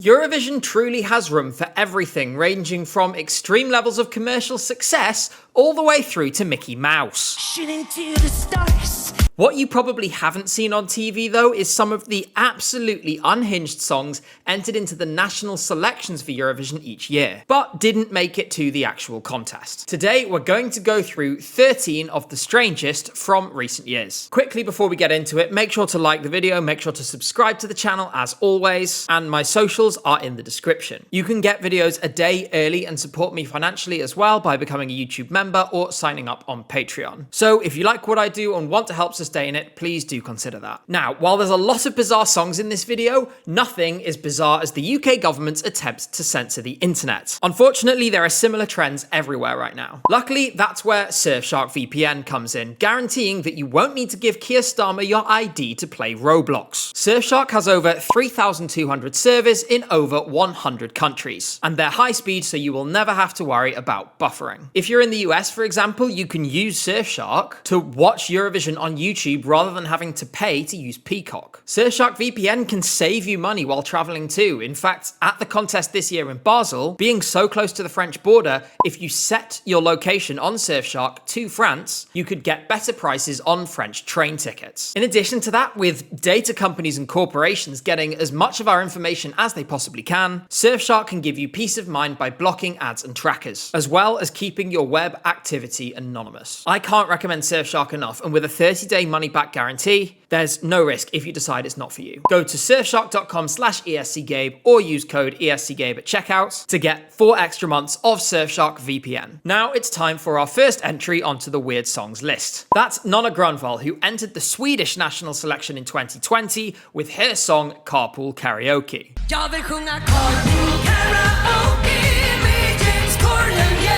Eurovision truly has room for everything, ranging from extreme levels of commercial success all the way through to Mickey Mouse. Shooting to the stars. What you probably haven't seen on TV though is some of the absolutely unhinged songs entered into the national selections for Eurovision each year, but didn't make it to the actual contest. Today we're going to go through 13 of the strangest from recent years. Quickly before we get into it, make sure to like the video, make sure to subscribe to the channel as always, and my socials are in the description. You can get videos a day early and support me financially as well by becoming a YouTube member or signing up on Patreon. So if you like what I do and want to help sustain it, please do consider that. Now, while there's a lot of bizarre songs in this video, nothing is bizarre as the UK government's attempts to censor the internet. Unfortunately, there are similar trends everywhere right now. Luckily, that's where Surfshark VPN comes in, guaranteeing that you won't need to give Keir Starmer your ID to play Roblox. Surfshark has over 3,200 servers in over 100 countries, and they're high speed so you will never have to worry about buffering. If you're in the US, for example, you can use Surfshark to watch Eurovision on YouTube rather than having to pay to use Peacock. Surfshark VPN can save you money while traveling too. In fact, at the contest this year in Basel, being so close to the French border, if you set your location on Surfshark to France, you could get better prices on French train tickets. In addition to that, with data companies and corporations getting as much of our information as they possibly can, Surfshark can give you peace of mind by blocking ads and trackers, as well as keeping your web activity anonymous. I can't recommend Surfshark enough, and with a 30-day money-back guarantee, there's no risk if you decide it's not for you. Go to surfshark.com/ESCGabe or use code ESCGabe at checkout to get 4 extra months of Surfshark VPN. Now it's time for our first entry onto the weird songs list. That's Nonna Grönvall, who entered the Swedish national selection in 2020 with her song Carpool Karaoke. Jag vill sjunga carpool karaoke med James Corden, yeah.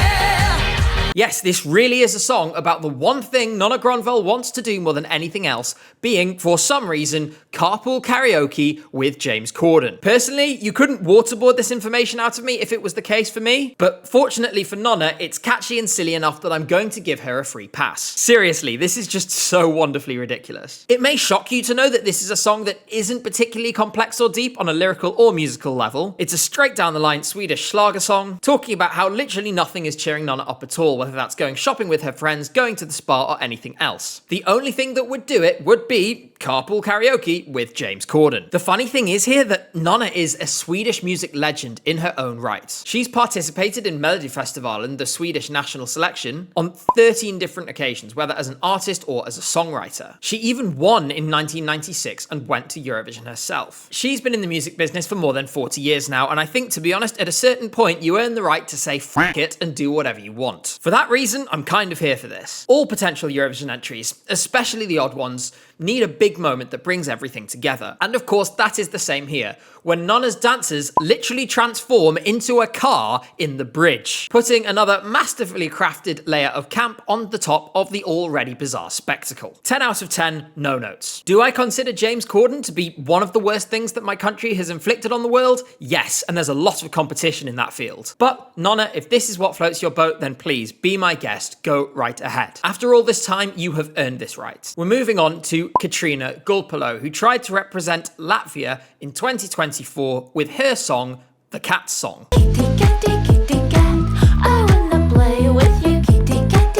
Yes, this really is a song about the one thing Nonna Grönvall wants to do more than anything else, being, for some reason, carpool karaoke with James Corden. Personally, you couldn't waterboard this information out of me if it was the case for me, but fortunately for Nonna, it's catchy and silly enough that I'm going to give her a free pass. Seriously, this is just so wonderfully ridiculous. It may shock you to know that this is a song that isn't particularly complex or deep on a lyrical or musical level. It's a straight down the line Swedish Schlager song, talking about how literally nothing is cheering Nonna up at all, whether that's going shopping with her friends, going to the spa, or anything else. The only thing that would do it would be carpool karaoke with James Corden. The funny thing is here that Nonna is a Swedish music legend in her own right. She's participated in Melodifestivalen, the Swedish national selection, on 13 different occasions, whether as an artist or as a songwriter. She even won in 1996 and went to Eurovision herself. She's been in the music business for more than 40 years now, and I think, to be honest, at a certain point you earn the right to say f*** it and do whatever you want. For that reason, I'm kind of here for this. All potential Eurovision entries, especially the odd ones, need a big moment that brings everything together. And of course, that is the same here, when Nonna's dancers literally transform into a car in the bridge, putting another masterfully crafted layer of camp on the top of the already bizarre spectacle. 10 out of 10, no notes. Do I consider James Corden to be one of the worst things that my country has inflicted on the world? Yes, and there's a lot of competition in that field. But Nonna, if this is what floats your boat, then please be my guest, go right ahead. After all this time, you have earned this right. We're moving on to Katrina Gulpalo, who tried to represent Latvia in 2024 with her song, The Cat Song. Kitty cat, I wanna play with you. Kitty cat,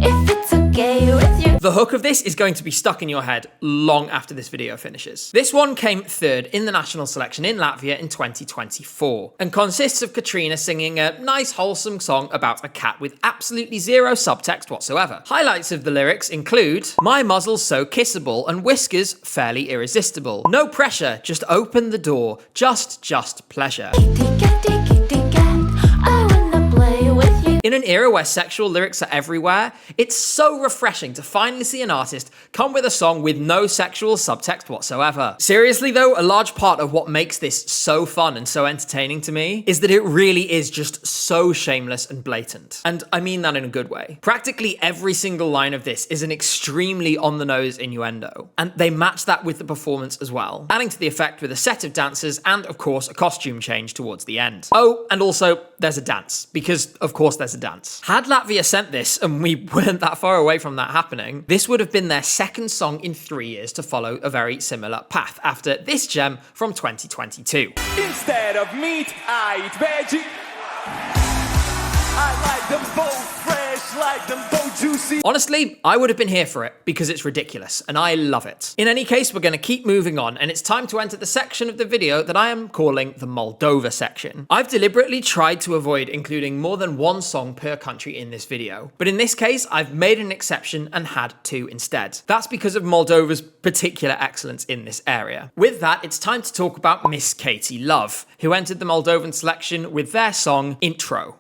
if it's okay with you. The hook of this is going to be stuck in your head long after this video finishes. This one came third in the national selection in Latvia in 2024 and consists of Katrina singing a nice wholesome song about a cat with absolutely zero subtext whatsoever. Highlights of the lyrics include, "My muzzle's so kissable and whiskers fairly irresistible. No pressure, just open the door, just pleasure." Kitty cat, I wanna play with you. In an era where sexual lyrics are everywhere, it's so refreshing to finally see an artist come with a song with no sexual subtext whatsoever. Seriously though, a large part of what makes this so fun and so entertaining to me is that it really is just so shameless and blatant. And I mean that in a good way. Practically every single line of this is an extremely on-the-nose innuendo, and they match that with the performance as well, adding to the effect with a set of dancers and, of course, a costume change towards the end. Oh, and also, there's a dance, because, of course, there's there's a dance. Had Latvia sent this, and we weren't that far away from that happening, this would have been their second song in 3 years to follow a very similar path after this gem from 2022. Instead of meat, I eat veggie. I like them both fresh, like them both juicy. Honestly, I would have been here for it because it's ridiculous and I love it. In any case, we're going to keep moving on and it's time to enter the section of the video that I am calling the Moldova section. I've deliberately tried to avoid including more than one song per country in this video, but in this case, I've made an exception and had two instead. That's because of Moldova's particular excellence in this area. With that, it's time to talk about Miss Katie Love, who entered the Moldovan selection with their song Intro.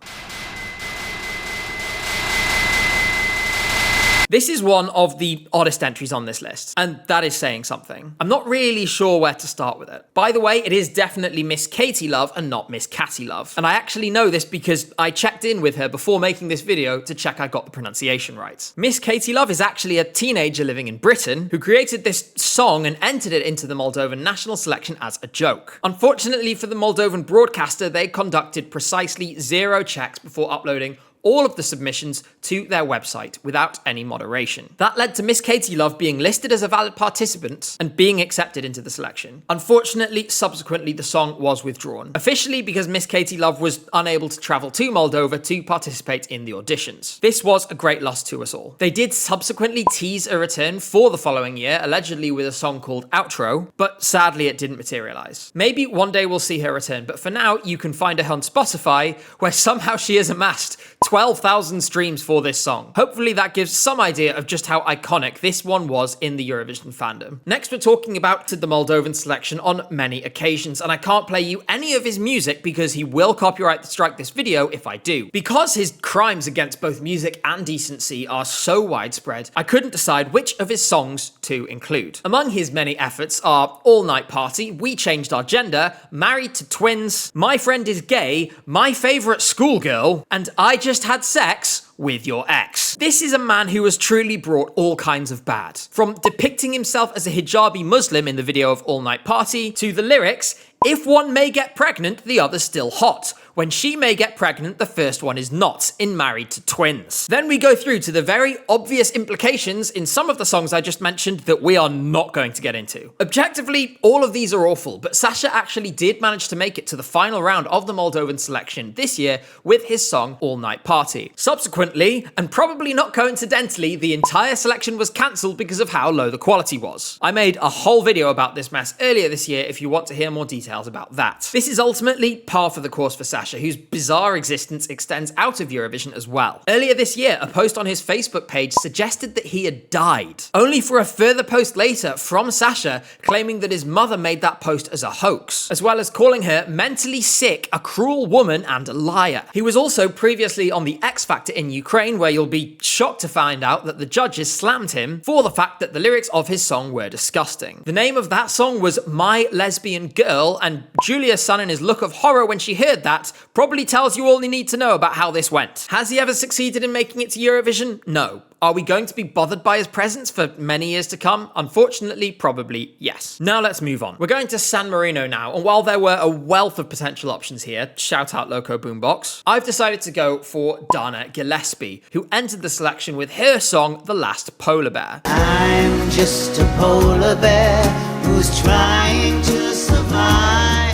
This is one of the oddest entries on this list, and that is saying something. I'm not really sure where to start with it. By the way, it is definitely Miss Katie Love and not Miss Catty Love. And I actually know this because I checked in with her before making this video to check I got the pronunciation right. Miss Katie Love is actually a teenager living in Britain who created this song and entered it into the Moldovan national selection as a joke. Unfortunately for the Moldovan broadcaster, they conducted precisely 0 checks before uploading all of the submissions to their website without any moderation. That led to Miss Katie Love being listed as a valid participant and being accepted into the selection. Unfortunately, subsequently, the song was withdrawn. Officially because Miss Katie Love was unable to travel to Moldova to participate in the auditions. This was a great loss to us all. They did subsequently tease a return for the following year, allegedly with a song called Outro, but sadly it didn't materialize. Maybe one day we'll see her return, but for now, you can find her on Spotify, where somehow she has amassed 12,000 streams for this song. Hopefully that gives some idea of just how iconic this one was in the Eurovision fandom. Next, we're talking about the Moldovan selection on many occasions, and I can't play you any of his music because he will copyright strike this video if I do. Because his crimes against both music and decency are so widespread, I couldn't decide which of his songs to include. Among his many efforts are All Night Party, We Changed Our Gender, Married to Twins, My Friend is Gay, My Favorite Schoolgirl, and I Just Had Sex with Your Ex. This is a man who has truly brought all kinds of bad. From depicting himself as a hijabi Muslim in the video of All Night Party, to the lyrics, if one may get pregnant, the other's still hot. When she may get pregnant, the first one is not, in Married to Twins. Then we go through to the very obvious implications in some of the songs I just mentioned that we are not going to get into. Objectively, all of these are awful, but Sasha actually did manage to make it to the final round of the Moldovan selection this year with his song All Night Party. Subsequently, and probably not coincidentally, the entire selection was cancelled because of how low the quality was. I made a whole video about this mess earlier this year if you want to hear more details about that. This is ultimately par for the course for Sasha, whose bizarre existence extends out of Eurovision as well. Earlier this year, a post on his Facebook page suggested that he had died, only for a further post later from Sasha claiming that his mother made that post as a hoax, as well as calling her mentally sick, a cruel woman, and a liar. He was also previously on the X Factor in Ukraine, where you'll be shocked to find out that the judges slammed him for the fact that the lyrics of his song were disgusting. The name of that song was My Lesbian Girl, and Julia Sunnin's look of horror when she heard that probably tells you all you need to know about how this went. Has he ever succeeded in making it to Eurovision? No. Are we going to be bothered by his presence for many years to come? Unfortunately, probably yes. Now let's move on. We're going to San Marino now, and while there were a wealth of potential options here, shout out Loco Boombox, I've decided to go for Dana Gillespie, who entered the selection with her song The Last Polar Bear. I'm just a polar bear who's trying to survive.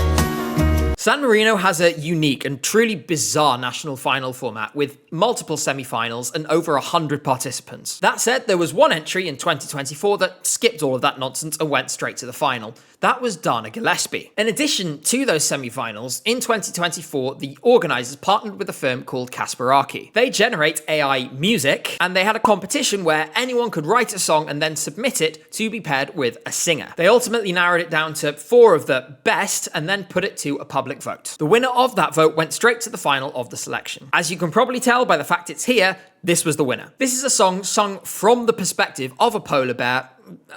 San Marino has a unique and truly bizarre national final format with multiple semi-finals and over 100 participants. That said, there was one entry in 2024 that skipped all of that nonsense and went straight to the final. That was Dana Gillespie. In addition to those semi-finals, in 2024, the organisers partnered with a firm called Kasparaki. They generate AI music, and they had a competition where anyone could write a song and then submit it to be paired with a singer. They ultimately narrowed it down to 4 of the best and then put it to a public vote. The winner of that vote went straight to the final of the selection. As you can probably tell by the fact it's here, this was the winner. This is a song sung from the perspective of a polar bear,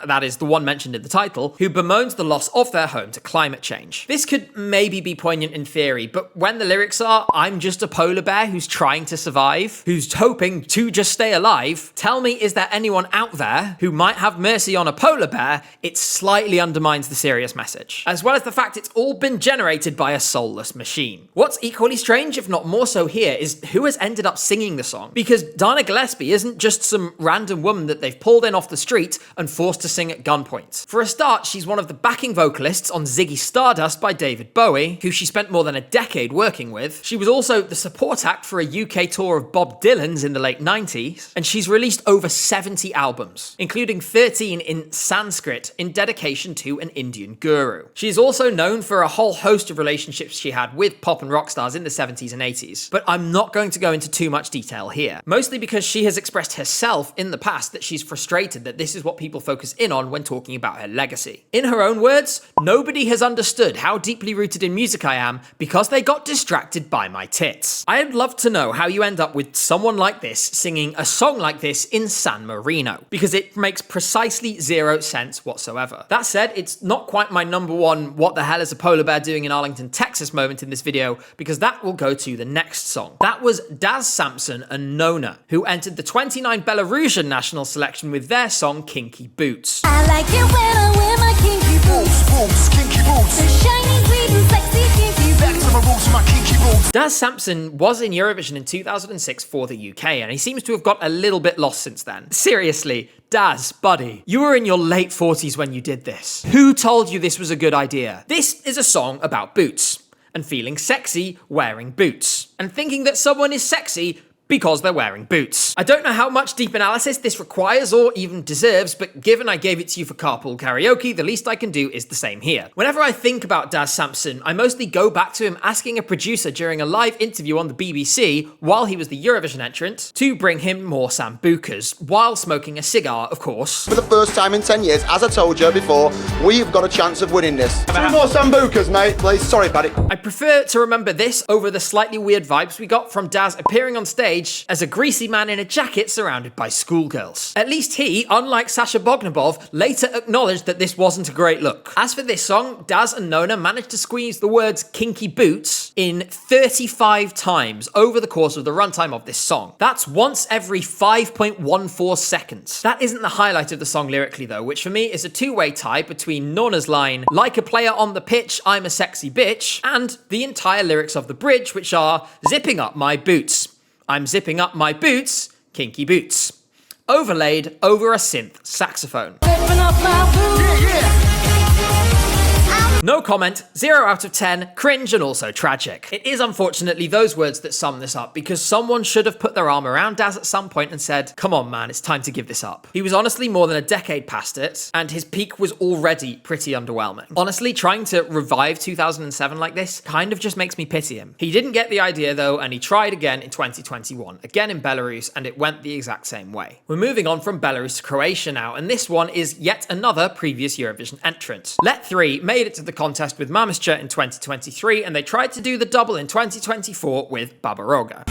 that is the one mentioned in the title, who bemoans the loss of their home to climate change. This could maybe be poignant in theory, but when the lyrics are, I'm just a polar bear who's trying to survive, who's hoping to just stay alive, tell me, is there anyone out there who might have mercy on a polar bear? It slightly undermines the serious message, as well as the fact it's all been generated by a soulless machine. What's equally strange, if not more so here, is who has ended up singing the song, because Dana Gillespie isn't just some random woman that they've pulled in off the street and forced to sing at gunpoint. For a start, she's one of the backing vocalists on Ziggy Stardust by David Bowie, who she spent more than a decade working with. She was also the support act for a UK tour of Bob Dylan's in the late 90s, and she's released over 70 albums, including 13 in Sanskrit in dedication to an Indian guru. She's also known for a whole host of relationships she had with pop and rock stars in the 70s and 80s, but I'm not going to go into too much detail here, mostly because she has expressed herself in the past that she's frustrated that this is what people focus in on when talking about her legacy. In her own words, nobody has understood how deeply rooted in music I am because they got distracted by my tits. I'd love to know how you end up with someone like this singing a song like this in San Marino, because it makes precisely zero sense whatsoever. That said, it's not quite my number one what the hell is a polar bear doing in Arlington, Texas moment in this video, because that will go to the next song. That was Daz Sampson and Nona, who entered the 29 Belarusian national selection with their song Kinky Boots. I like it when I wear my kinky boots. Boots, kinky boots. They're shiny, sweet, and sexy kinky Back boots. to my roots, my kinky boots. Daz Sampson was in Eurovision in 2006 for the UK, and he seems to have got a little bit lost since then. Seriously, Daz, buddy, you were in your late 40s when you did this. Who told you this was a good idea? This is a song about boots, and feeling sexy wearing boots, and thinking that someone is sexy because they're wearing boots. I don't know how much deep analysis this requires or even deserves, but given I gave it to you for carpool karaoke, the least I can do is the same here. Whenever I think about Daz Sampson, I mostly go back to him asking a producer during a live interview on the BBC while he was the Eurovision entrant to bring him more sambucas, while smoking a cigar, of course. For the first time in 10 years, as I told you before, we've got a chance of winning this. 3 more sambucas, mate, please. Sorry, Paddy. I prefer to remember this over the slightly weird vibes we got from Daz appearing on stage as a greasy man in a jacket surrounded by schoolgirls. At least he, unlike Sasha Bognabov, later acknowledged that this wasn't a great look. As for this song, Daz and Nona managed to squeeze the words kinky boots in 35 times over the course of the runtime of this song. That's once every 5.14 seconds. That isn't the highlight of the song lyrically though, which for me is a two-way tie between Nona's line, like a player on the pitch, I'm a sexy bitch, and the entire lyrics of the bridge, which are zipping up my boots. I'm zipping up my boots, kinky boots. Overlaid over a synth saxophone. Zipping up my boots. Yeah. No comment, 0 out of 10, cringe and also tragic. It is unfortunately those words that sum this up, because someone should have put their arm around Daz at some point and said, come on man, it's time to give this up. He was honestly more than a decade past it, and his peak was already pretty underwhelming. Honestly, trying to revive 2007 like this kind of just makes me pity him. He didn't get the idea though, and he tried again in 2021, again in Belarus, and it went the exact same way. We're moving on from Belarus to Croatia now, and this one is yet another previous Eurovision entrant. Let 3 made it to the contest with Mamascha in 2023, and they tried to do the double in 2024 with Baba Roga.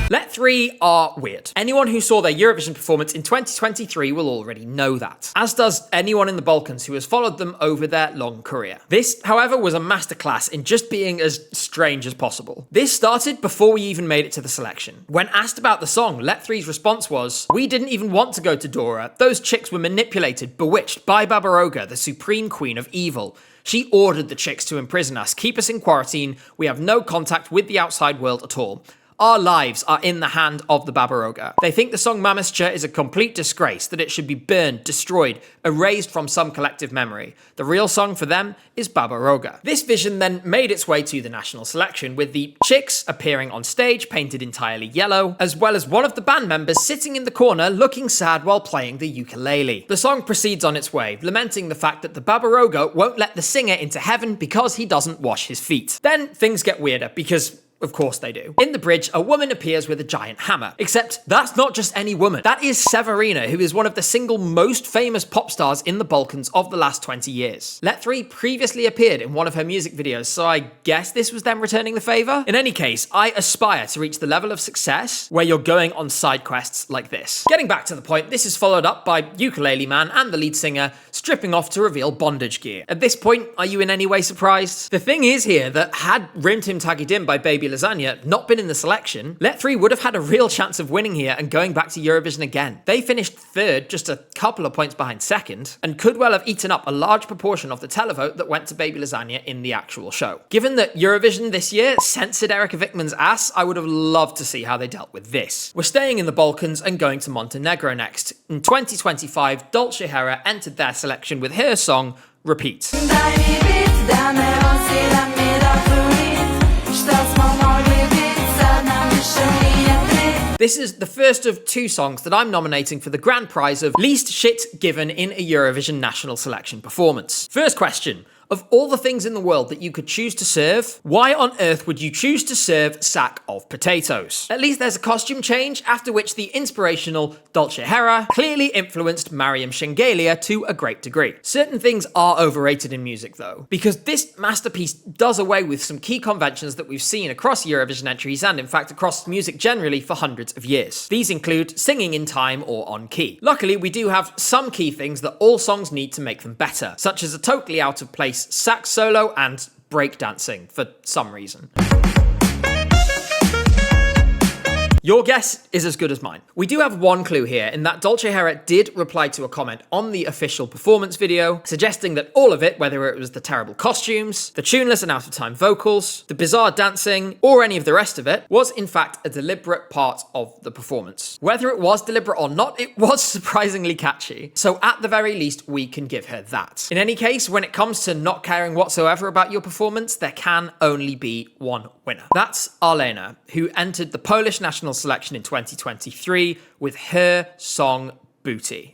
Let 3 are weird. Anyone who saw their Eurovision performance in 2023 will already know that, as does anyone in the Balkans who has followed them over their long career. This, however, was a masterclass in just being as strange as possible. This started before we even made it to the selection. When asked about the song, Let 3's response was, we didn't even want to go to Dora. Those chicks were manipulated, bewitched by Baba Roga, the supreme queen of evil. She ordered the chicks to imprison us, keep us in quarantine. We have no contact with the outside world at all. Our lives are in the hand of the Baba Roga. They think the song Mamascha is a complete disgrace, that it should be burned, destroyed, erased from some collective memory. The real song for them is Baba Roga. This vision then made its way to the national selection, with the chicks appearing on stage painted entirely yellow, as well as one of the band members sitting in the corner looking sad while playing the ukulele. The song proceeds on its way, lamenting the fact that the Baba Roga won't let the singer into heaven because he doesn't wash his feet. Then things get weirder, because Of course they do. In the bridge, a woman appears with a giant hammer. Except that's not just any woman. That is Severina, who is one of the single most famous pop stars in the Balkans of the last 20 years. Let3 previously appeared in one of her music videos, so I guess this was them returning the favor? In any case, I aspire to reach the level of success where you're going on side quests like this. Getting back to the point, this is followed up by Ukulele Man and the lead singer stripping off to reveal bondage gear. At this point, are you in any way surprised? The thing is here that had Rim Tim Tagidim by Baby Lasagna not been in the selection, Let3 would have had a real chance of winning here and going back to Eurovision again. They finished third, just a couple of points behind second, and could well have eaten up a large proportion of the televote that went to Baby Lasagna in the actual show. Given that Eurovision this year censored Erika Vikman's ass, I would have loved to see how they dealt with this. We're staying in the Balkans and going to Montenegro next. In 2025, Dolce Hera entered their selection with her song, Repeat. This is the first of two songs that I'm nominating for the grand prize of least shit given in a Eurovision national selection performance. First question. Of all the things in the world that you could choose to serve, why on earth would you choose to serve sack of potatoes? At least there's a costume change, after which the inspirational Dolce Hera clearly influenced Mariam Shengelia to a great degree. Certain things are overrated in music though, because this masterpiece does away with some key conventions that we've seen across Eurovision entries and in fact across music generally for hundreds of years. These include singing in time or on key. Luckily, we do have some key things that all songs need to make them better, such as a totally out of place sax solo and breakdancing for some reason. Your guess is as good as mine. We do have one clue here in that Dolce Hera did reply to a comment on the official performance video, suggesting that all of it, whether it was the terrible costumes, the tuneless and out-of-time vocals, the bizarre dancing, or any of the rest of it, was in fact a deliberate part of the performance. Whether it was deliberate or not, it was surprisingly catchy, so at the very least, we can give her that. In any case, when it comes to not caring whatsoever about your performance, there can only be one winner. That's Arlena, who entered the Polish national selection in 2023 with her song Booty.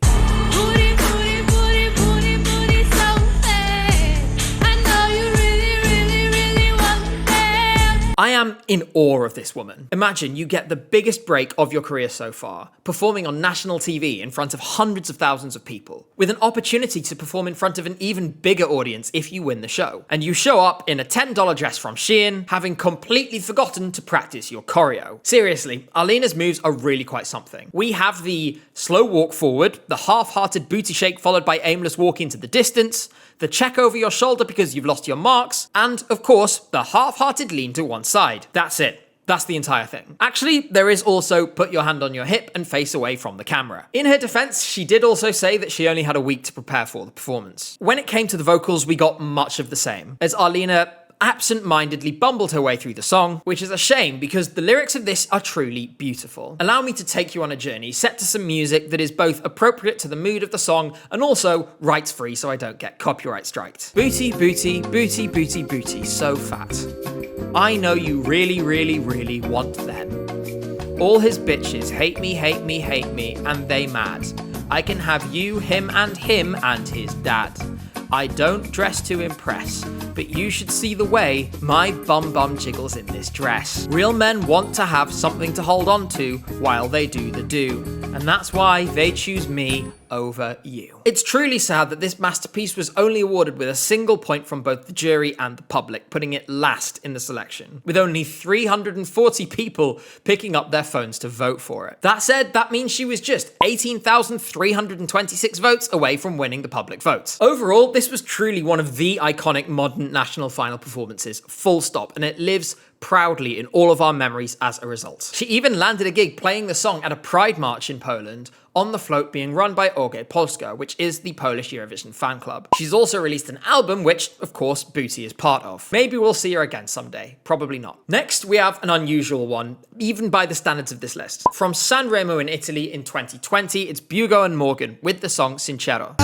I am in awe of this woman. Imagine you get the biggest break of your career so far, performing on national TV in front of hundreds of thousands of people, with an opportunity to perform in front of an even bigger audience if you win the show. And you show up in a $10 dress from Shein, having completely forgotten to practice your choreo. Seriously, Arlena's moves are really quite something. We have the slow walk forward, the half-hearted booty shake followed by aimless walk into the distance, the check over your shoulder because you've lost your marks, and, of course, the half-hearted lean to one side. That's it. That's the entire thing. Actually, there is also put your hand on your hip and face away from the camera. In her defense, she did also say that she only had a week to prepare for the performance. When it came to the vocals, we got much of the same, as Arlena absent-mindedly bumbled her way through the song, which is a shame because the lyrics of this are truly beautiful. Allow me to take you on a journey set to some music that is both appropriate to the mood of the song and also rights-free so I don't get copyright striked. Booty, booty, booty, booty, booty, so fat. I know you really, really, really want them. All his bitches hate me, hate me, hate me, and they mad. I can have you, him, and his dad. I don't dress to impress, but you should see the way my bum jiggles in this dress. Real men want to have something to hold on to while they do the do, and that's why they choose me over you. It's truly sad that this masterpiece was only awarded with a single point from both the jury and the public, putting it last in the selection, with only 340 people picking up their phones to vote for it. That said, that means she was just 18,326 votes away from winning the public vote. Overall, this was truly one of the iconic modern national final performances, full stop, and it lives proudly in all of our memories as a result. She even landed a gig playing the song at a pride march in Poland, on the float being run by Orge Polska, which is the Polish Eurovision fan club. She's also released an album, which, of course, Booty is part of. Maybe we'll see her again someday. Probably not. Next, we have an unusual one, even by the standards of this list. From Sanremo in Italy in 2020, it's Bugo and Morgan with the song Sincero.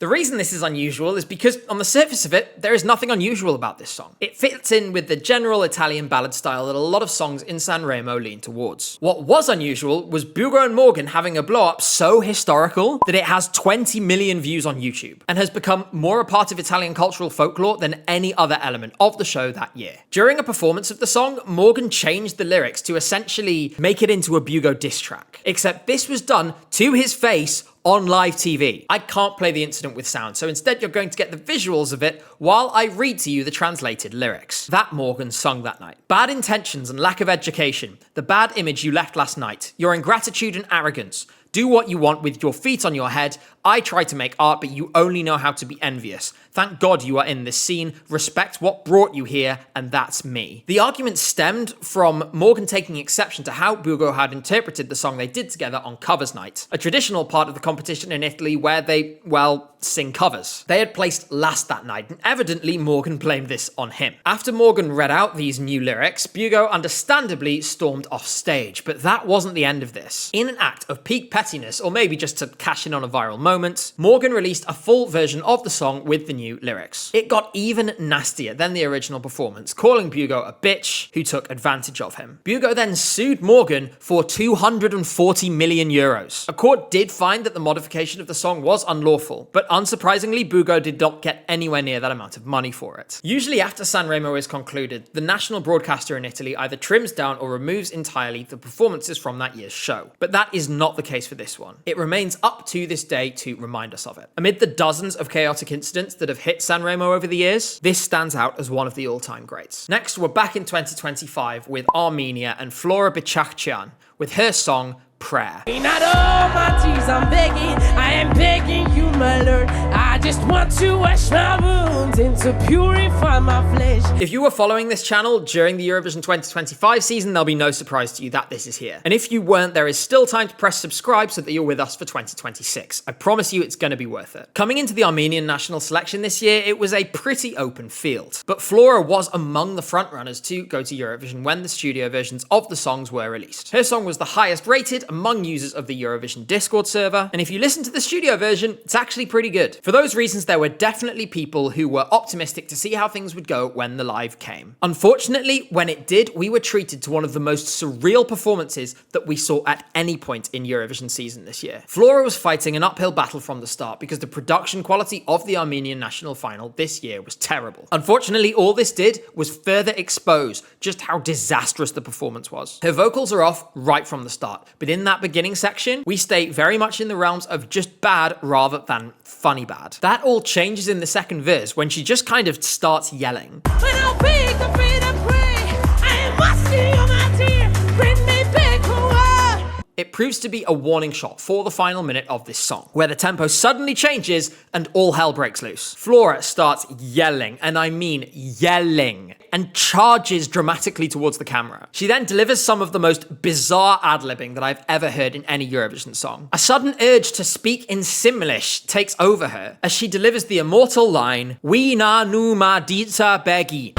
The The reason this is unusual is because on the surface of it, there is nothing unusual about this song. It fits in with the general Italian ballad style that a lot of songs in Sanremo lean towards. What was unusual was Bugo and Morgan having a blow-up so historical that it has 20 million views on YouTube and has become more a part of Italian cultural folklore than any other element of the show that year. During a performance of the song, Morgan changed the lyrics to essentially make it into a Bugo diss track, except this was done to his face on live TV. I can't play the incident with sound, so instead you're going to get the visuals of it while I read to you the translated lyrics. That Morgan sung that night. Bad intentions and lack of education, the bad image you left last night, your ingratitude and arrogance. Do what you want with your feet on your head. I try to make art, but you only know how to be envious. Thank God you are in this scene. Respect what brought you here, and that's me. The argument stemmed from Morgan taking exception to how Bugo had interpreted the song they did together on Covers Night, a traditional part of the competition in Italy where they, well, sing covers. They had placed last that night, and evidently Morgan blamed this on him. After Morgan read out these new lyrics, Bugo understandably stormed off stage, but that wasn't the end of this. In an act of peak pettiness, or maybe just to cash in on a viral moment, Morgan released a full version of the song with the new lyrics. It got even nastier than the original performance, calling Bugo a bitch who took advantage of him. Bugo then sued Morgan for 240 million euros. A court did find that the modification of the song was unlawful, but unsurprisingly, Bugo did not get anywhere near that amount of money for it. Usually after Sanremo is concluded, the national broadcaster in Italy either trims down or removes entirely the performances from that year's show. But that is not the case for this one. It remains up to this day to remind us of it. Amid the dozens of chaotic incidents that have hit Sanremo over the years, this stands out as one of the all-time greats. Next, we're back in 2025 with Armenia and Flora Bichakchian with her song Prayer. Not all my tears, I'm begging, I am begging you, my Lord. I just want to wash my wounds and to purify my flesh. If you were following this channel during the Eurovision 2025 season, there'll be no surprise to you that this is here. And if you weren't, there is still time to press subscribe so that you're with us for 2026. I promise you it's going to be worth it. Coming into the Armenian national selection this year, it was a pretty open field. But Flora was among the frontrunners to go to Eurovision when the studio versions of the songs were released. Her song was the highest rated among users of the Eurovision Discord server, and if you listen to the studio version, it's actually pretty good. For those reasons, there were definitely people who were optimistic to see how things would go when the live came. Unfortunately, when it did, we were treated to one of the most surreal performances that we saw at any point in Eurovision season this year. Flora was fighting an uphill battle from the start because the production quality of the Armenian national final this year was terrible. Unfortunately, all this did was further expose just how disastrous the performance was. Her vocals are off right from the start, but in that beginning section, we stay very much in the realms of just bad rather than funny bad. That all changes in the second verse when she just kind of starts yelling. When I wake up and I pray, I am washing all my tears, bring me back home. It proves to be a warning shot for the final minute of this song, where the tempo suddenly changes and all hell breaks loose. Flora starts yelling, and I mean yelling, and charges dramatically towards the camera. She then delivers some of the most bizarre ad-libbing that I've ever heard in any Eurovision song. A sudden urge to speak in Simlish takes over her as she delivers the immortal line, "We na nu ma dica begi."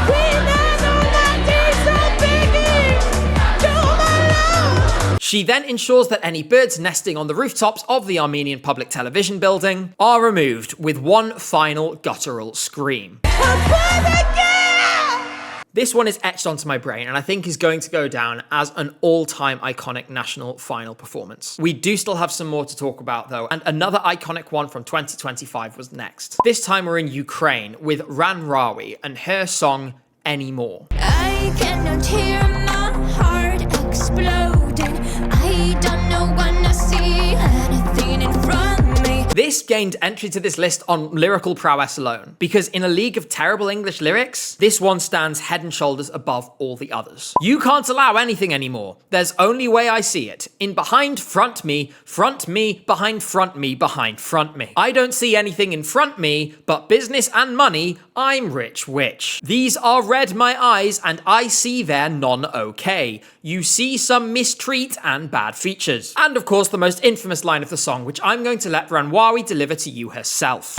She then ensures that any birds nesting on the rooftops of the Armenian public television building are removed with one final guttural scream. This one is etched onto my brain and I think is going to go down as an all-time iconic national final performance. We do still have some more to talk about though, and another iconic one from 2025 was next. This time we're in Ukraine with Runway and her song Anymore. I cannot hear my heart exploding. I don't know when I see anything in front of me. This gained entry to this list on lyrical prowess alone, because in a league of terrible English lyrics, this one stands head and shoulders above all the others. You can't allow anything anymore. There's only way I see it. In behind, front me, behind, front me, behind, front me. I don't see anything in front me, but business and money, I'm rich witch. These are red my eyes, and I see they're non-okay. You see some mistreat and bad features. And of course, the most infamous line of the song, which I'm going to let Runway deliver to you herself.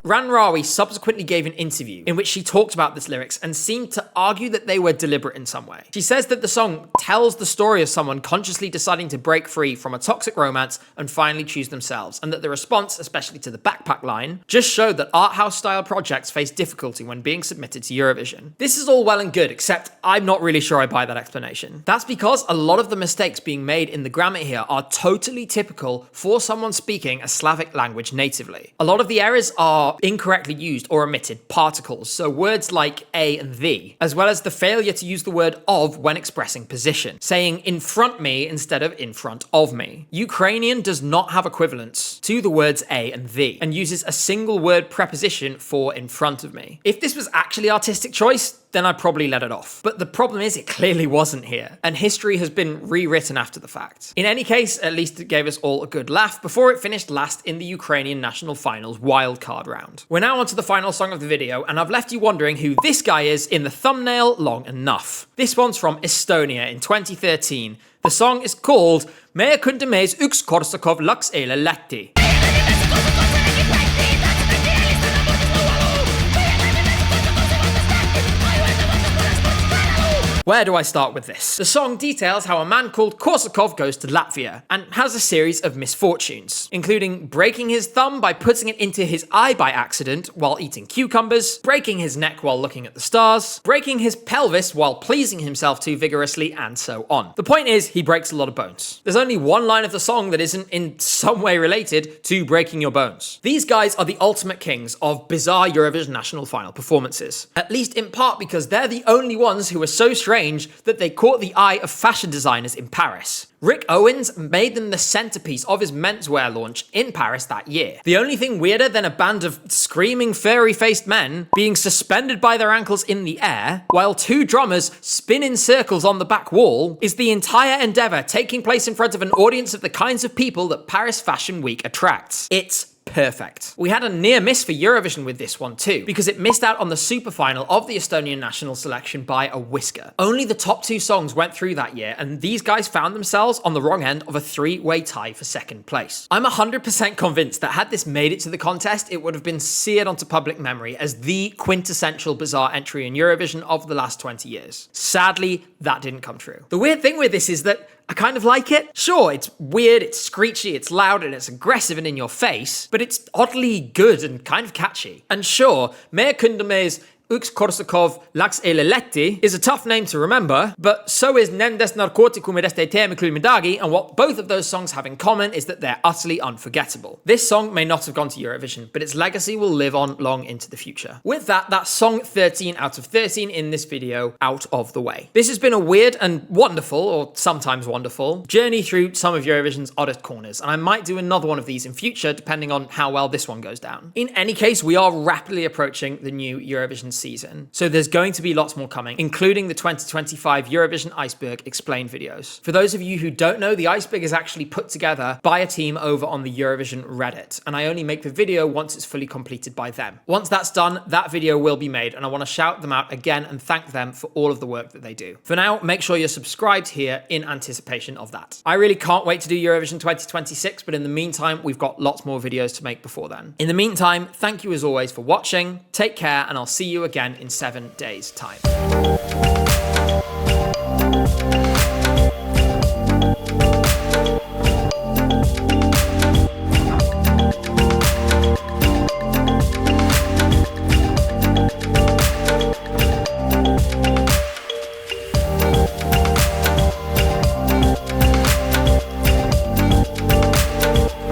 Ranrawi subsequently gave an interview in which she talked about this lyrics and seemed to argue that they were deliberate in some way. She says that the song tells the story of someone consciously deciding to break free from a toxic romance and finally choose themselves, and that the response, especially to the backpack line, just showed that art house style projects face difficulty when being submitted to Eurovision. This is all well and good, except I'm not really sure I buy that explanation. That's because a lot of the mistakes being made in the grammar here are totally typical for someone speaking a Slavic language natively. A lot of the errors are incorrectly used or omitted particles, so words like a and the, as well as the failure to use the word of when expressing position, saying in front me instead of in front of me. Ukrainian does not have equivalents to the words a and the, and uses a single word preposition for in front of me. If this was actually artistic choice, then I'd probably let it off. But the problem is it clearly wasn't here, and history has been rewritten after the fact. In any case, at least it gave us all a good laugh before it finished last in the Ukrainian national finals wildcard round. We're now on to the final song of the video, and I've left you wondering who this guy is in the thumbnail long enough. This one's from Estonia in 2013. The song is called Meie kundamees üks Korsakov laks eile Lätti. Where do I start with this? The song details how a man called Korsakov goes to Latvia and has a series of misfortunes, including breaking his thumb by putting it into his eye by accident while eating cucumbers, breaking his neck while looking at the stars, breaking his pelvis while pleasing himself too vigorously, and so on. The point is, he breaks a lot of bones. There's only one line of the song that isn't in some way related to breaking your bones. These guys are the ultimate kings of bizarre Eurovision national final performances, at least in part because they're the only ones who are so strange that they caught the eye of fashion designers in Paris. Rick Owens made them the centerpiece of his menswear launch in Paris that year. The only thing weirder than a band of screaming furry-faced men being suspended by their ankles in the air while two drummers spin in circles on the back wall is the entire endeavor taking place in front of an audience of the kinds of people that Paris Fashion Week attracts. It's perfect. We had a near miss for Eurovision with this one too, because it missed out on the super final of the Estonian national selection by a whisker. Only the top two songs went through that year, and these guys found themselves on the wrong end of a three-way tie for second place. I'm 100% convinced that had this made it to the contest, it would have been seared onto public memory as the quintessential bizarre entry in Eurovision of the last 20 years. Sadly, that didn't come true. The weird thing with this is that I kind of like it. Sure, it's weird, it's screechy, it's loud, and it's aggressive and in your face, but it's oddly good and kind of catchy. And sure, Meie kundamees üks Korsakov laks eile Lätti is a tough name to remember, but so is Nendest narkootikumidest ei tee me küll midagi, and what both of those songs have in common is that they're utterly unforgettable. This song may not have gone to Eurovision, but its legacy will live on long into the future. With that, that's song 13 out of 13 in this video out of the way. This has been a weird and wonderful, or sometimes wonderful, journey through some of Eurovision's oddest corners, and I might do another one of these in future depending on how well this one goes down. In any case, we are rapidly approaching the new Eurovision season, so there's going to be lots more coming, including the 2025 Eurovision Iceberg Explained videos. For those of you who don't know, the Iceberg is actually put together by a team over on the Eurovision Reddit, and I only make the video once it's fully completed by them. Once that's done, that video will be made, and I want to shout them out again and thank them for all of the work that they do. For now, make sure you're subscribed here in anticipation of that. I really can't wait to do Eurovision 2026, but in the meantime, we've got lots more videos to make before then. In the meantime, thank you as always for watching, take care, and I'll see you again in 7 days' time.